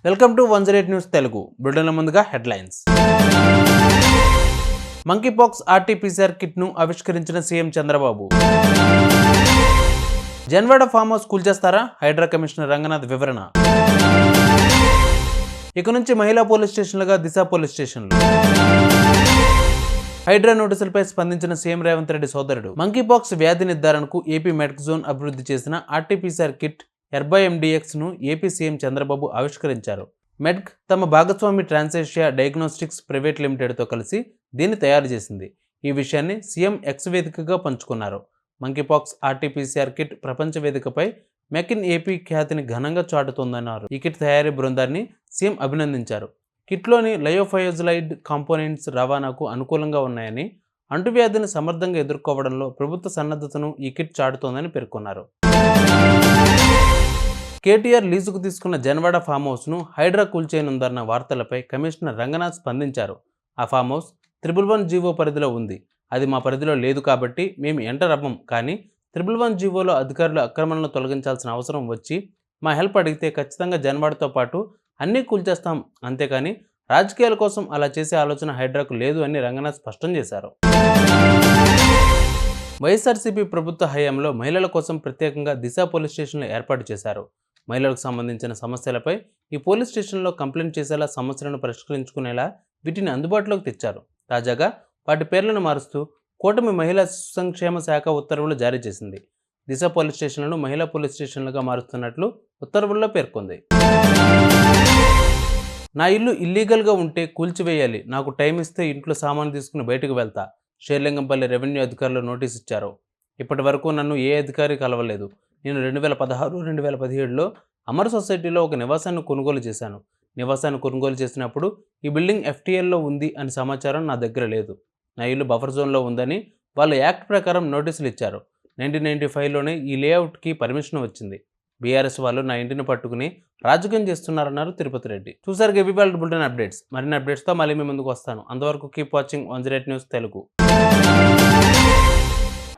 Welcome to 108 news Telugu. బులెటిన్ల ముందుగా headlines. Monkeypox RTPCR కిట్ను ఆవిష్కరించిన CM Chandrababu. Janwada farm house కూల్చేస్తారా? హైడ్రా కమిషనర్ రంగనాథ్ వివరణ. ఇక నుంచి మహిళా పోలీస్ స్టేషన్లుగా దిశ పోలీస్ స్టేషన్లు. హైడ్రా నోటీసులపై స్పందించిన సీఎం రేవంత్ రెడ్డి సోదరుడు. మంకీపాక్స్ వ్యాధి నిర్ధారణకు ఏపీ మెడిక్ జోన్ అభివృద్ధి చేసిన ఆర్టీపీసీఆర్ కిట్ ఎర్బైఎండిఎక్స్ను ఏపీ సీఎం చంద్రబాబు ఆవిష్కరించారు. మెడ్క్ తమ భాగస్వామి ట్రాన్సేషియా డయాగ్నోస్టిక్స్ ప్రైవేట్ లిమిటెడ్తో కలిసి దీన్ని తయారు చేసింది. ఈ విషయాన్ని సీఎం ఎక్స్ వేదికగా పంచుకున్నారు. మంకీపాక్స్ ఆర్టీపీసీఆర్ కిట్ ప్రపంచ వేదికపై మేక్ ఇన్ ఏపీ ఖ్యాతిని ఘనంగా చాటుతోందన్నారు. ఈ కిట్ తయారీ బృందాన్ని సీఎం అభినందించారు. కిట్లోని లయోఫయోజలైడ్ కాంపోనెంట్స్ రవాణాకు అనుకూలంగా ఉన్నాయని, అంటువ్యాధిని సమర్థంగా ఎదుర్కోవడంలో ప్రభుత్వ సన్నద్ధతను ఈ కిట్ చాటుతోందని పేర్కొన్నారు. కేటీఆర్ లీజుకు తీసుకున్న జన్వాడ ఫామ్ హౌస్ను హైడ్రా కూల్చేయనుందన్న వార్తలపై కమిషనర్ రంగనాథ్ స్పందించారు. ఆ ఫామ్ హౌస్ 111 జీవో పరిధిలో ఉంది. అది మా పరిధిలో లేదు కాబట్టి మేము ఎంటర్ అవ్వం. కానీ 111 జీవోలో అధికారులు అక్రమాలను తొలగించాల్సిన అవసరం వచ్చి మా హెల్ప్ అడిగితే ఖచ్చితంగా జన్వాడతో పాటు అన్నీ కూల్చేస్తాం. అంతేకాని రాజకీయాల కోసం అలా చేసే ఆలోచన హైడ్రాకు లేదు అని రంగనాథ్ స్పష్టం చేశారు. వైఎస్ఆర్సీపీ ప్రభుత్వ హయాంలో మహిళల కోసం ప్రత్యేకంగా దిశ పోలీస్ స్టేషన్లు ఏర్పాటు చేశారు. మహిళలకు సంబంధించిన సమస్యలపై ఈ పోలీస్ స్టేషన్లో కంప్లైంట్ చేసేలా, సమస్యలను పరిష్కరించుకునేలా వీటిని అందుబాటులోకి తెచ్చారు. తాజాగా వాటి పేర్లను మారుస్తూ కూటమి మహిళా శిశు సంక్షేమ శాఖ ఉత్తర్వులు జారీ చేసింది. దిశ పోలీస్ స్టేషన్లను మహిళా పోలీస్ స్టేషన్లుగా మారుస్తున్నట్లు ఉత్తర్వుల్లో పేర్కొంది. నా ఇల్లు ఇల్లీగల్గా ఉంటే కూల్చివేయాలి. నాకు టైం ఇస్తే ఇంట్లో సామాను తీసుకుని బయటకు వెళ్తా. షేర్లింగంపల్లి రెవెన్యూ అధికారులు నోటీస్ ఇచ్చారు. ఇప్పటి వరకు నన్ను ఏ అధికారి కలవలేదు. నేను 2016-2017లో అమర్ సొసైటీలో ఒక నివాసాన్ని కొనుగోలు చేశాను. నివాసాన్ని కొనుగోలు చేసినప్పుడు ఈ బిల్డింగ్ ఎఫ్టీఎల్లో ఉంది అని సమాచారం నా దగ్గర లేదు. నా ఇల్లు బఫర్ జోన్లో ఉందని వాళ్ళు యాక్ట్ ప్రకారం నోటీసులు ఇచ్చారు. 1995లోనే ఈ లేఅవుట్కి పర్మిషన్ వచ్చింది. బీఆర్ఎస్ వాళ్ళు నా ఇంటిని పట్టుకుని రాజకీయం చేస్తున్నారన్నారు తిరుపతి రెడ్డి. చూసారు ఇవాళ బులెటిన్ అప్డేట్స్. మరిన్ని అప్డేట్స్తో మళ్ళీ మీ ముందుకు వస్తాను. అంతవరకు keep watching 108 news Telugu.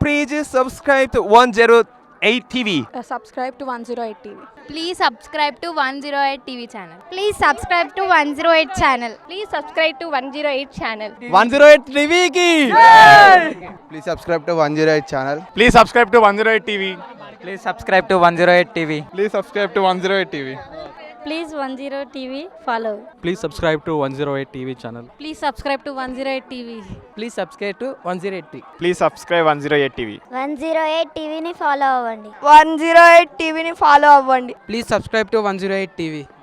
Please subscribe to 108 TV. Subscribe to 108 TV. Please subscribe to 108 TV channel. Please subscribe to 108 channel. Please subscribe to 108 channel. 108 TV ki. Please subscribe to 108 channel. Please subscribe to 108 TV. Please subscribe to 108 TV. Please subscribe to 108 TV. Please 108 TV follow. Please subscribe to 108 TV channel. Please subscribe to 108 TV. Please subscribe to 108 TV. Please subscribe 108 TV. 108 TV ని follow అవ్వండి. 108 TV ని follow అవ్వండి. Please subscribe to 108 TV.